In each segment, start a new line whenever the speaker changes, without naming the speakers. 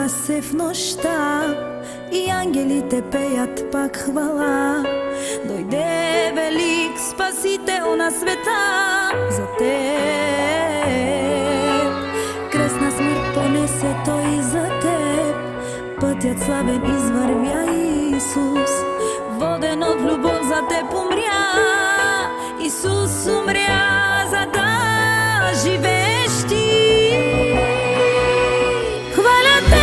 Събужда се в нощта и ангелите пеят пак хвала. Дойде велик Спасител на света за теб. Кръстна смърт понесе той за теб. Пътят славен извървя Исус. Воден от любов за теб умря. Исус умря за да живееш ти. Хваля теб,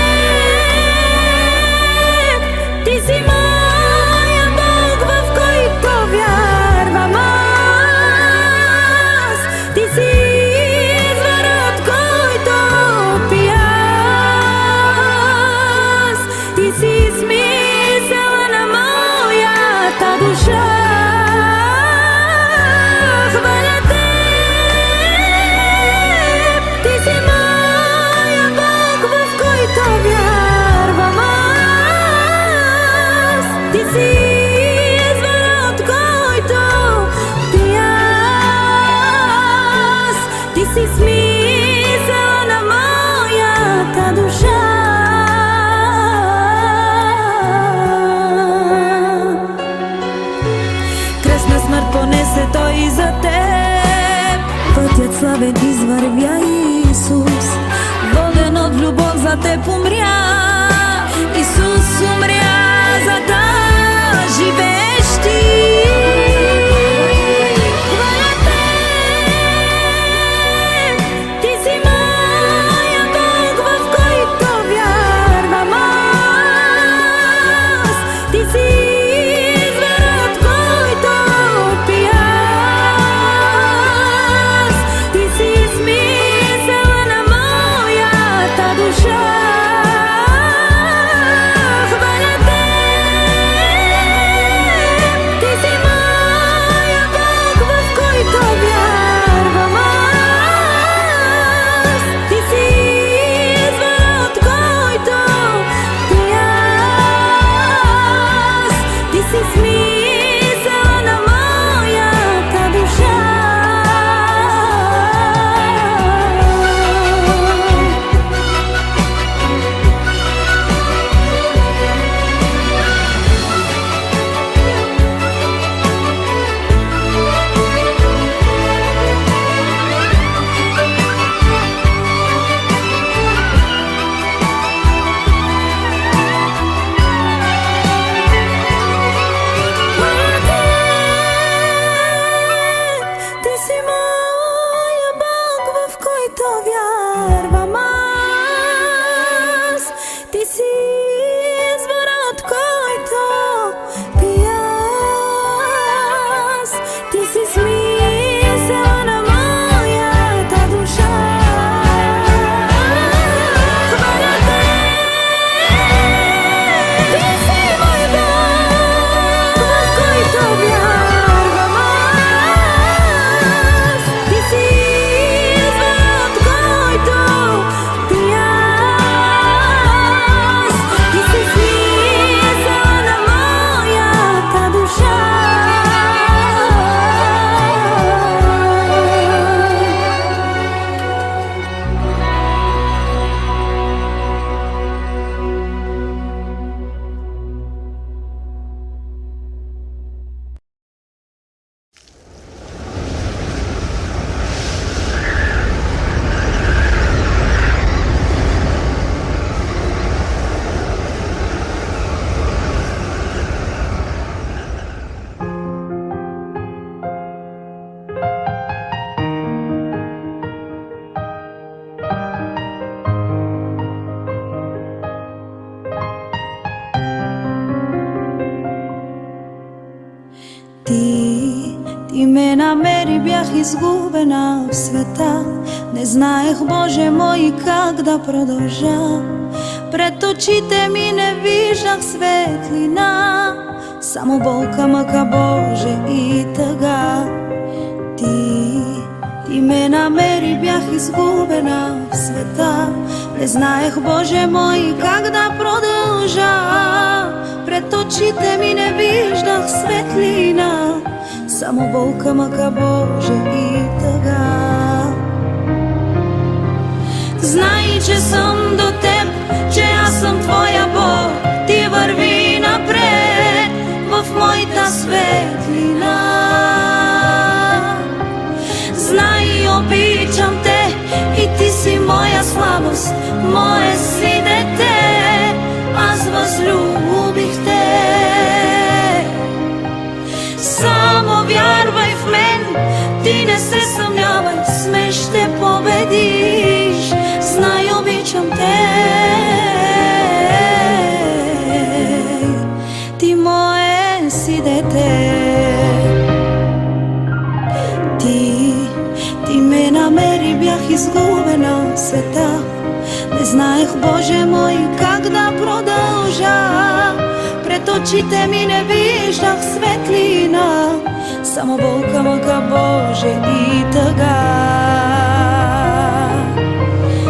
ти си моя Бог, в който вярвам аз. Ти си извор, от който пия аз. Ти си смисъла на моята душа. Той за теб. Пътят славен извървя Исус. Воден от любов за теб умря. Исус умря за да живееш ти. Хваля теб, ти си моя Бог, в който вярвам аз. Ти си Ти ме намери, бях изгубена в света. Не знаех, Боже мой, как да продължа. Пред очите ми не виждах светлина, само болка, мъка, Боже, и тъга. Ти ме намери, бях изгубена в света. Не знаех, Боже мой, как да продължа. Пред очите ми не виждах светлина, само болка, мъка, Боже, и тъга. Знай, че съм до теб, че аз изгубена в света. Не знаех, Боже мой, как да продължа. Пред очите ми не виждах светлина, само болка, мъка, Боже, и тъга.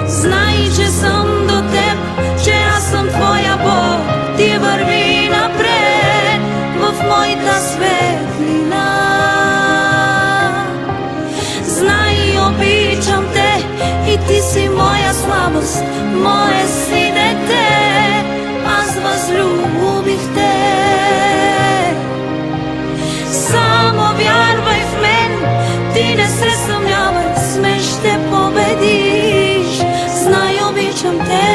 Знай, че съм до Теб, че аз съм Твоя Бог. Ти върви напред в моята светлина. Знай, обичам Те и Ти си моя слабост, мое си дете, аз възлюбих Те. Само вярвай в мен, ти не се съмнявай, с мен ще победиш. Знай, обичам Те,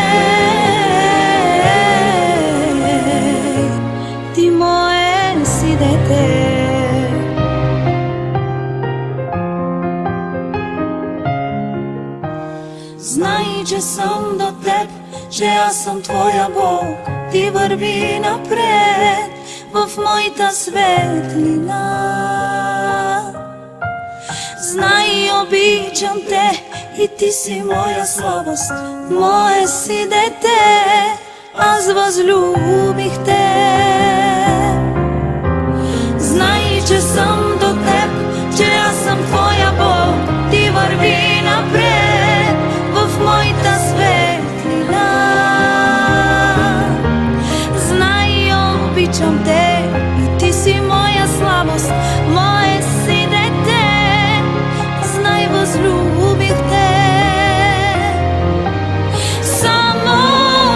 ти мое си дете. Знай, че съм до Теб, че аз съм Твоя Бог. Ти върви напред в моята светлина. Знай, обичам Те и Ти си моя слабост, мое си дете, аз възлюбих Те. Знай, че съм до Теб, че аз съм Твоя Бог. Ти върви напред в моята светлина. Знай, обичам Те и Ти си моя слабост, мое си дете, знай, възлюбих Те. Само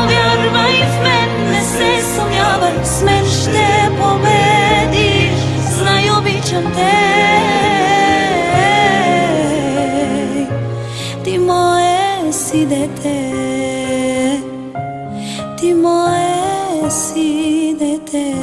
вярвай в мен, не се съмнявай, с мен ще победиш. Знай, обичам Те, ти мое си дете, ти мое си дете.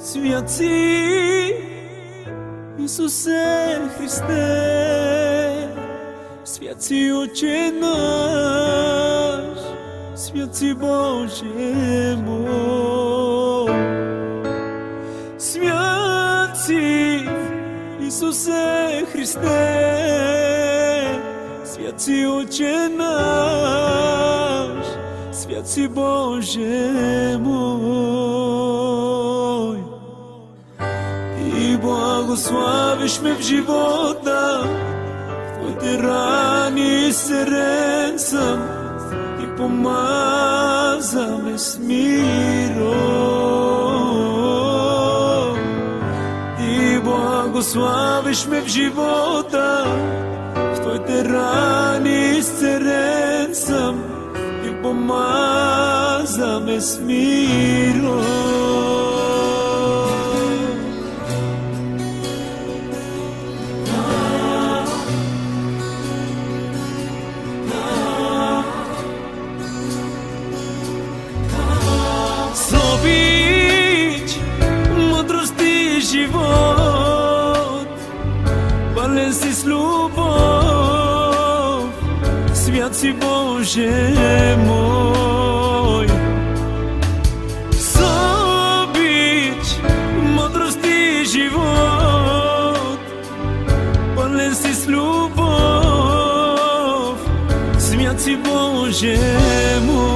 Свят си, Исусе Христе, свят си, Отче наш, свят си, Боже мой. Свят си, Исусе Христе, свят си, Отче наш, свят си, Боже мой. Ти благославиш ме в живота, в Твоите рани исцелен съм. Ти помаза ме с миром. Ти благославиш ме в живота, в Твоите рани изцелен съм. Ти помаза ме с миром. Живот, пълен си с любов, свят си, Боже мой. С обич, мъдрост и живот, пълен си с любов, свят си, Боже мой.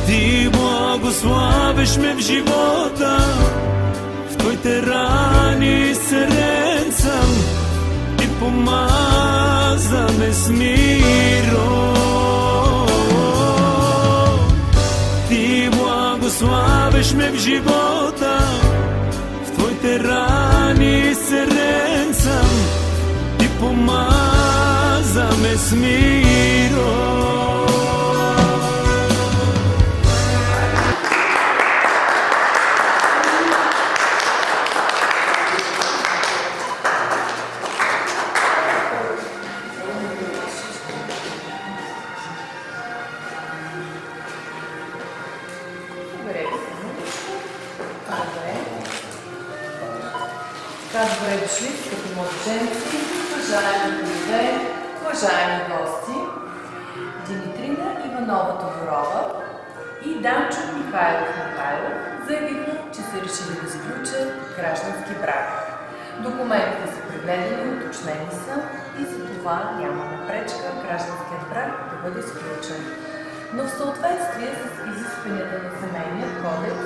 Ти благославиш ме в живота, в Твоите рани изцелен съм. Ти помаза ме с миром. Ти благославиш ме в живота, в Твоите рани изцелен съм. Ти помаза ме с миром.
Така, добре дошли, като младоженци, уважаеми гости, уважаеми гости, Димитрина Иванова Тодорова и Данчо Михайлов заявиха, че са решили да сключат граждански брак. Документите са прегледани, уточнени са и за това нямаме пречка гражданският брак да бъде сключен. Но в съответствие с изискванията на Семейния кодекс,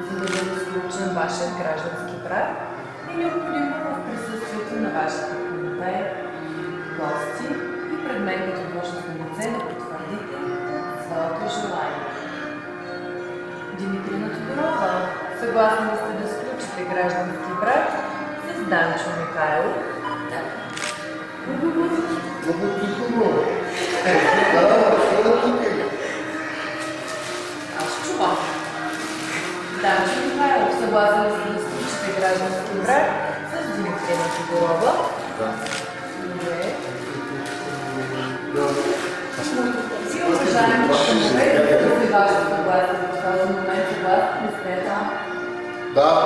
за да бъде сключен вашият граждански брак, е необходимо в присъствието на вашите кумове, гости и пред мен като длъжностно лице да потвърдите своето желание. Димитрина Тодорова, съгласни ли сте да сключите граждански брак с Данчо Михайлов? Да. Аз чувам. Данчо Михайлов, съгласен ли сте да сключите граждански брак с Димитрина Тодорова?
Да.
Добре. И уважаеми членове, да се вашето съгласие в този момент, съгласни ли сте?
Да.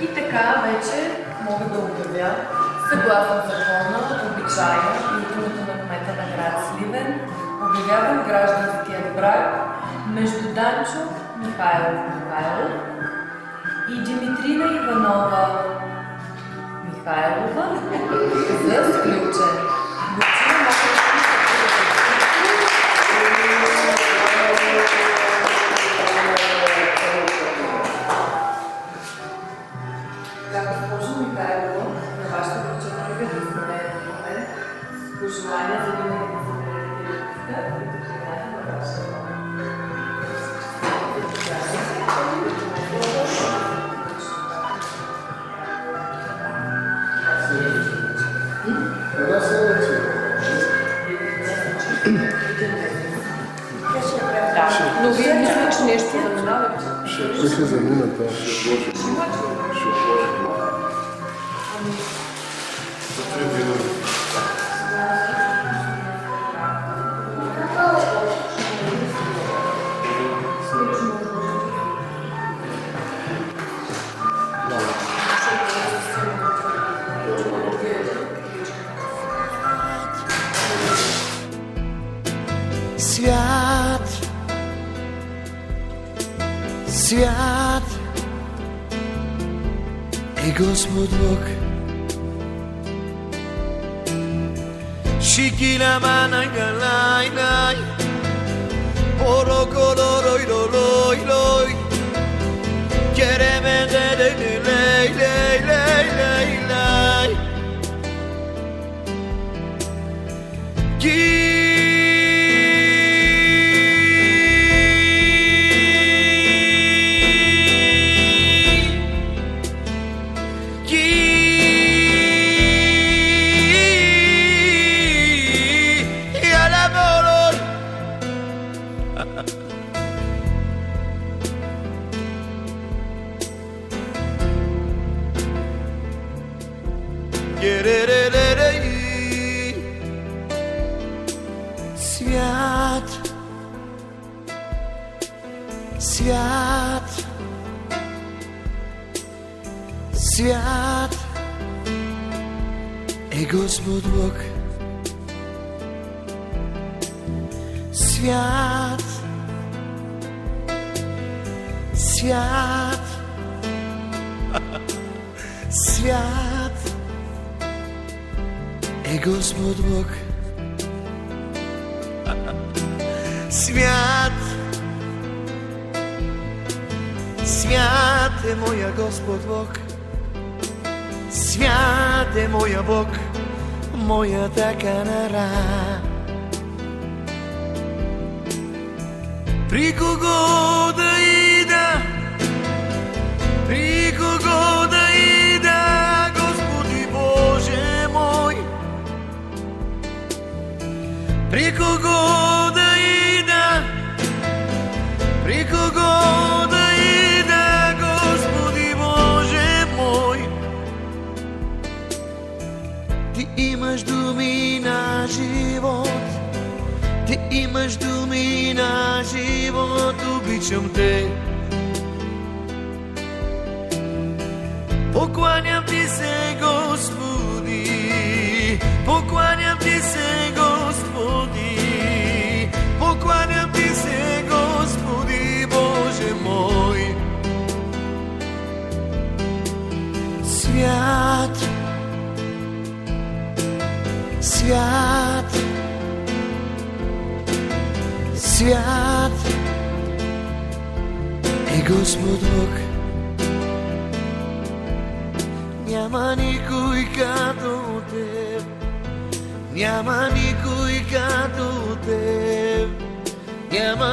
И така вече мога да обявя, съгласно закона, обичая и от името на кмета на град Сливен, обявявам гражданският брак между Данчо Михайлов и Димитрина Иванова Михайлова за сключен. Госпожо Михайлова, на вашата връчена да сме пожелания за винаги да се реализирате и да приемате на вашата
Една седмица.
Да, но вие мисля, че нещо заминавате.
Ще се замина това. Ще отложим. За 3 дни.
Свят, свят е Господ Бог. Шикина мана галай лай, оро колорой лой лой, кереме де лей лей лей лей лей. Свят, свят, свят е Господ Бог. Свят, свят, свят е Господ Бог. Свят, свят е моя Господ Бог. Свят е моя Бог, моята канара. При кого да ида, при кого да ида, Господи Боже мой, при кого да ида, при кого да ида, Господи Боже мой. Ти имаш думи на живот, ти имаш думи на живот, обичам те. Покланям ти се, Господи, покланям ти се, Господи, покланям ти се, Господи, Боже мой. Свят, свят, свят е Господ Бог. Няма никой като теб, няма никой като теб, няма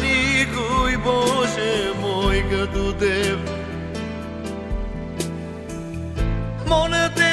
никой, Боже мой, като теб. Моля те,